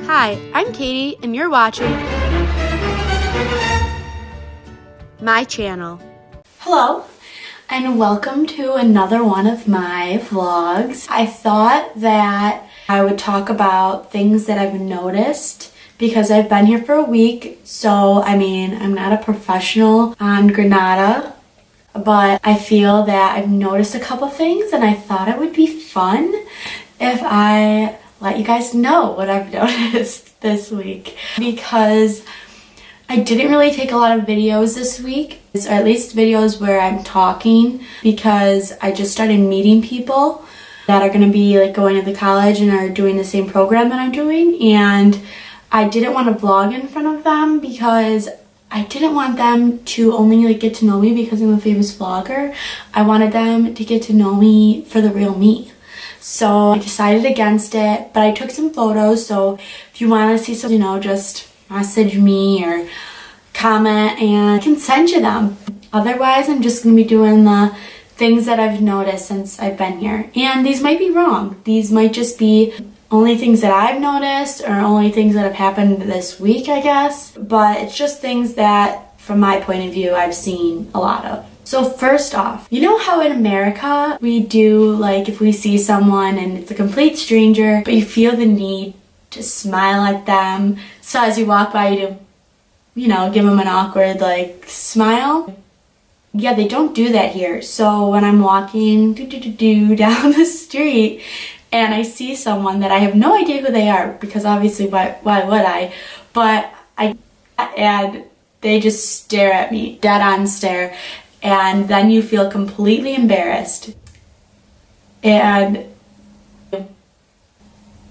Hi, I'm Katie, and you're watching my channel. Hello, and welcome to another one of my vlogs. I thought that I would talk about things that I've noticed because I've been here for a week. So, I mean, I'm not a professional on Granada, but I feel that I've noticed a couple things, and I thought it would be fun if I let you guys know what I've noticed this week, because I didn't really take a lot of videos this week, or at least videos where I'm talking, because I just started meeting people that are going to be like going to the college and are doing the same program that I'm doing, and I didn't want to vlog in front of them because I didn't want them to only like get to know me because I'm a famous vlogger. I wanted them to get to know me for the real me. So I decided against it, but I took some photos, so if you want to see some, just message me or comment and I can send you them. Otherwise, I'm just going to be doing the things that I've noticed since I've been here. And these might be wrong. These might just be only things that I've noticed or only things that have happened this week, I guess. But it's just things that, from my point of view, I've seen a lot of. So first off, you know how in America we do, like, if we see someone and it's a complete stranger, but you feel the need to smile at them. So as you walk by, you do, give them an awkward, like, smile. Yeah, they don't do that here. So when I'm walking down the street and I see someone that I have no idea who they are, because obviously why would I? But and they just stare at me, dead on stare. And then you feel completely embarrassed. And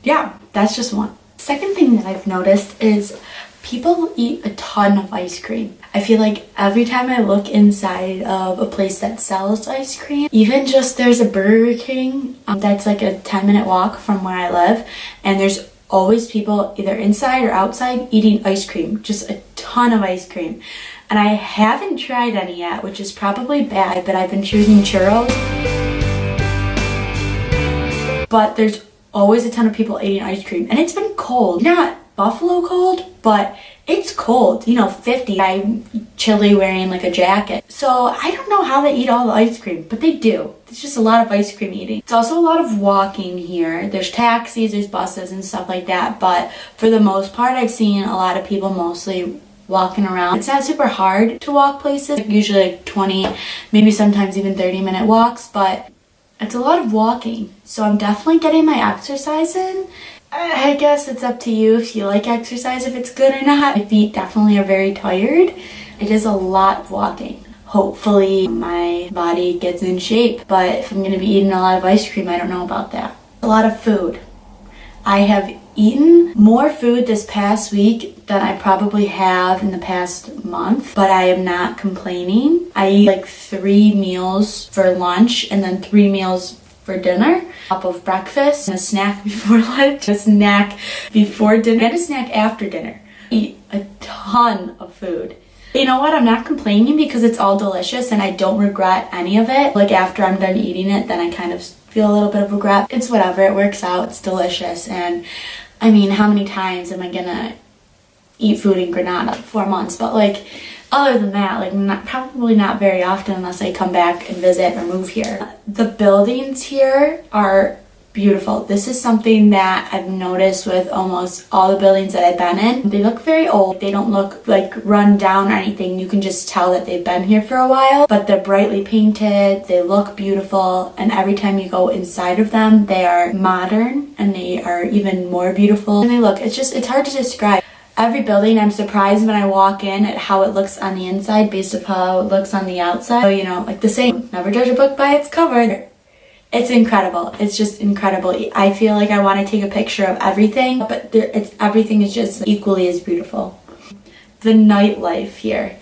yeah, that's just one. Second thing that I've noticed is people eat a ton of ice cream. I feel like every time I look inside of a place that sells ice cream, even just there's a Burger King that's like a 10-minute walk from where I live, and there's always people either inside or outside eating ice cream, just a ton of ice cream. And I haven't tried any yet, which is probably bad, but I've been choosing churros. But there's always a ton of people eating ice cream, and it's been cold. Not buffalo cold, but it's cold, 50. I'm chilly wearing like a jacket. So I don't know how they eat all the ice cream, but they do. There's just a lot of ice cream eating. It's also a lot of walking here. There's taxis, there's buses and stuff like that, but for the most part, I've seen a lot of people mostly walking around. It's not super hard to walk places, usually like 20, maybe sometimes even 30-minute walks, but it's a lot of walking. So I'm definitely getting my exercise in. I guess it's up to you if you like exercise, if it's good or not. My feet definitely are very tired. It is a lot of walking. Hopefully my body gets in shape, but if I'm going to be eating a lot of ice cream, I don't know about that. A lot of food. I have eaten more food this past week than I probably have in the past month, but I am not complaining. I eat like 3 meals for lunch and then 3 meals for dinner, top of breakfast, and a snack before lunch, a snack before dinner, and a snack after dinner. I eat a ton of food. You know what? I'm not complaining because it's all delicious and I don't regret any of it. Like after I'm done eating it, then I kind of feel a little bit of regret. It's whatever, it works out, it's delicious. And I mean, how many times am I gonna eat food in Granada? 4 months, but like other than that, like probably not very often unless I come back and visit or move here. The buildings here are beautiful. This is something that I've noticed with almost all the buildings that I've been in. They look very old. They don't look like run down or anything. You can just tell that they've been here for a while, but they're brightly painted. They look beautiful, and every time you go inside of them, they are modern and they are even more beautiful. And they look, it's hard to describe. Every building, I'm surprised when I walk in at how it looks on the inside based on how it looks on the outside. So, like the saying, never judge a book by its cover. It's incredible. It's just incredible. I feel like I want to take a picture of everything, but everything is just equally as beautiful. The nightlife here.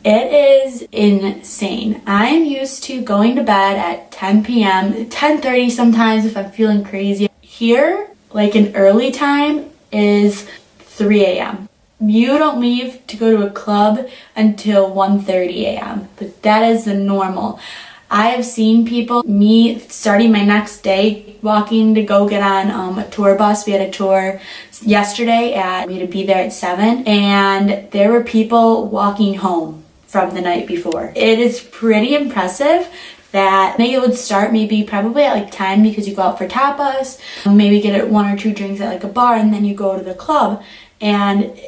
It is insane. I'm used to going to bed at 10 p.m., 10:30 sometimes if I'm feeling crazy. Here, like an early time is 3 a.m. You don't leave to go to a club until 1:30 a.m. But that is the normal. I have seen people, me starting my next day, walking to go get on a tour bus. We had a tour yesterday we had to be there at 7, and there were people walking home from the night before. It is pretty impressive that maybe it would start probably at like 10 because you go out for tapas, maybe get 1 or 2 drinks at like a bar, and then you go to the club. And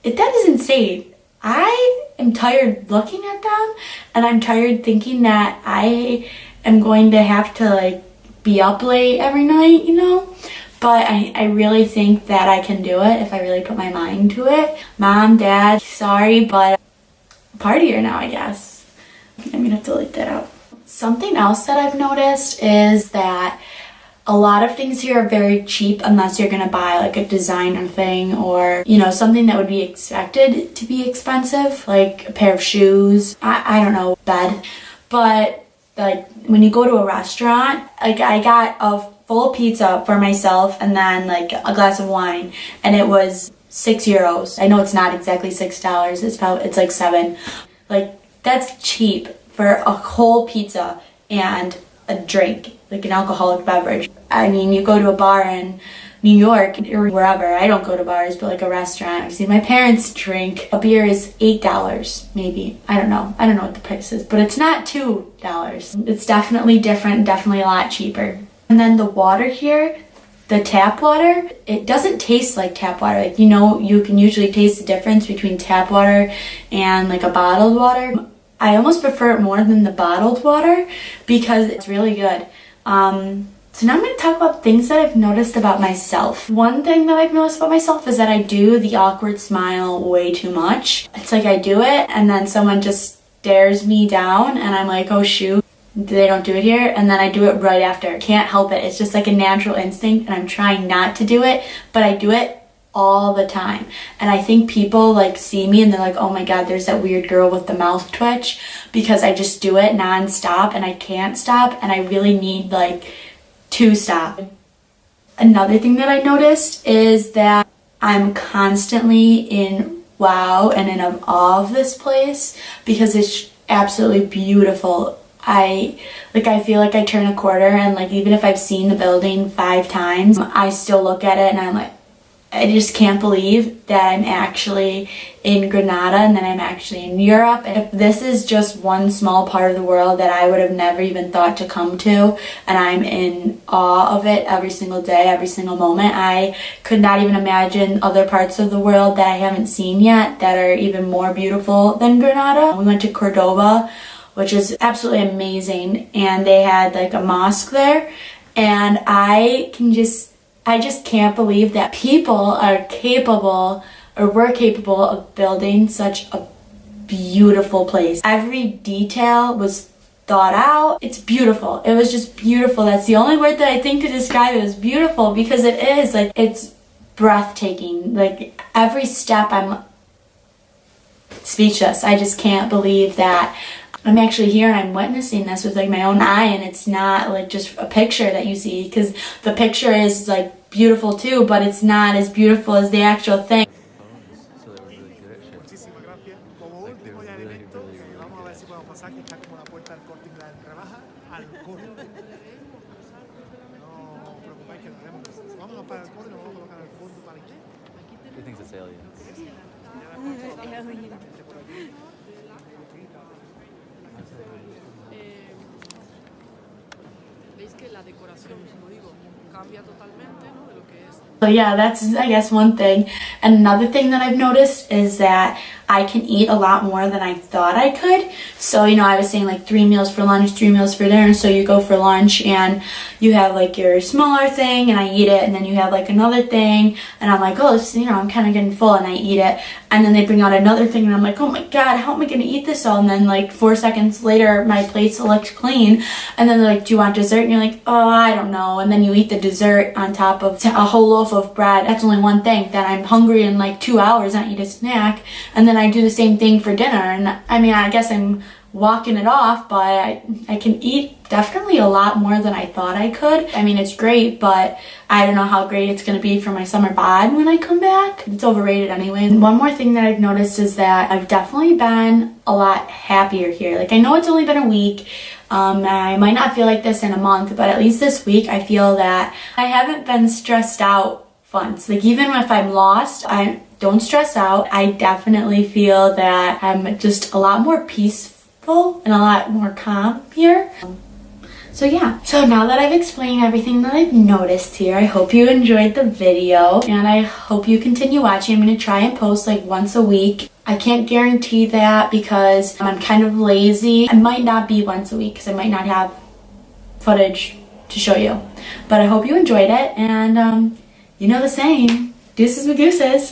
that is insane. I am tired looking at them, and I'm tired thinking that I am going to have to like be up late every night, you know? But I really think that I can do it if I really put my mind to it. Mom, Dad, sorry, but partier now, I guess. I'm gonna have to delete that out. Something else that I've noticed is that a lot of things here are very cheap unless you're gonna buy like a designer thing or, you know, something that would be expected to be expensive, like a pair of shoes, I don't know, bed. But like when you go to a restaurant, like I got a full pizza for myself and then like a glass of wine, and it was €6. I know it's not exactly $6, it's like 7. Like that's cheap for a whole pizza and a drink, like an alcoholic beverage. I mean, you go to a bar in New York or wherever, I don't go to bars, but like a restaurant, I've seen my parents drink. A beer is $8 maybe. I don't know what the price is, but it's not $2. It's definitely different, definitely a lot cheaper. And then the water here, the tap water, it doesn't taste like tap water. Like, you know, you can usually taste the difference between tap water and like a bottled water. I almost prefer it more than the bottled water because it's really good. So now I'm going to talk about things that I've noticed about myself. One thing that I've noticed about myself is that I do the awkward smile way too much. It's like I do it and then someone just stares me down and I'm like, oh shoot, they don't do it here. And then I do it right after. Can't help it. It's just like a natural instinct and I'm trying not to do it, but I do it all the time. And I think people like see me and they're like, oh my god, there's that weird girl with the mouth twitch, because I just do it non-stop and I can't stop and I really need like to stop. Another thing that I noticed is that I'm constantly in wow and in awe of this place because it's absolutely beautiful. I feel like I turn a corner and like even if I've seen the building 5 times, I still look at it and I'm like, I just can't believe that I'm actually in Granada and that I'm actually in Europe. And if this is just one small part of the world that I would have never even thought to come to, and I'm in awe of it every single day, every single moment, I could not even imagine other parts of the world that I haven't seen yet that are even more beautiful than Granada. We went to Cordoba, which is absolutely amazing, and they had like a mosque there, and I just can't believe that people are capable or were capable of building such a beautiful place. Every detail was thought out. It's beautiful. It was just beautiful. That's the only word that I think to describe it. Is beautiful because it is. Like, it's breathtaking. Like, every step I'm speechless. I just can't believe that I'm actually here and I'm witnessing this with like my own eye, and it's not like just a picture that you see, because the picture is like beautiful too, but it's not as beautiful as the actual thing. He thinks it's aliens. Veis que la decoración, como digo, cambia totalmente, ¿no? De lo que es. So yeah, that's I guess one thing. And another thing that I've noticed is that I can eat a lot more than I thought I could. So, you know, I was saying like 3 meals for lunch, 3 meals for dinner. So you go for lunch and you have like your smaller thing and I eat it, and then you have like another thing and I'm like, oh, this, you know, I'm kind of getting full, and I eat it. And then they bring out another thing and I'm like, oh my god, how am I going to eat this all? And then like 4 seconds later, my plate's looks clean. And then they're like, do you want dessert? And you're like, oh, I don't know. And then you eat the dessert on top of a whole loaf of bread. That's only one thing. Then I'm hungry in like 2 hours and I eat a snack. And then I do the same thing for dinner. And I mean, I guess I'm walking it off, but I can eat definitely a lot more than I thought I could. I mean, it's great, but I don't know how great it's gonna be for my summer bod when I come back. It's overrated anyway. And one more thing that I've noticed is that I've definitely been a lot happier here. Like, I know it's only been a week. I might not feel like this in a month, but at least this week I feel that I haven't been stressed out once. Like, even if I'm lost, I don't stress out. I definitely feel that I'm just a lot more peaceful and a lot more calm here. So yeah, so now that I've explained everything that I've noticed here, I hope you enjoyed the video and I hope you continue watching. I'm going to try and post like once a week. I can't guarantee that because I'm kind of lazy. I might not be once a week because I might not have footage to show you. But I hope you enjoyed it, and you know the saying, deuces with gooses.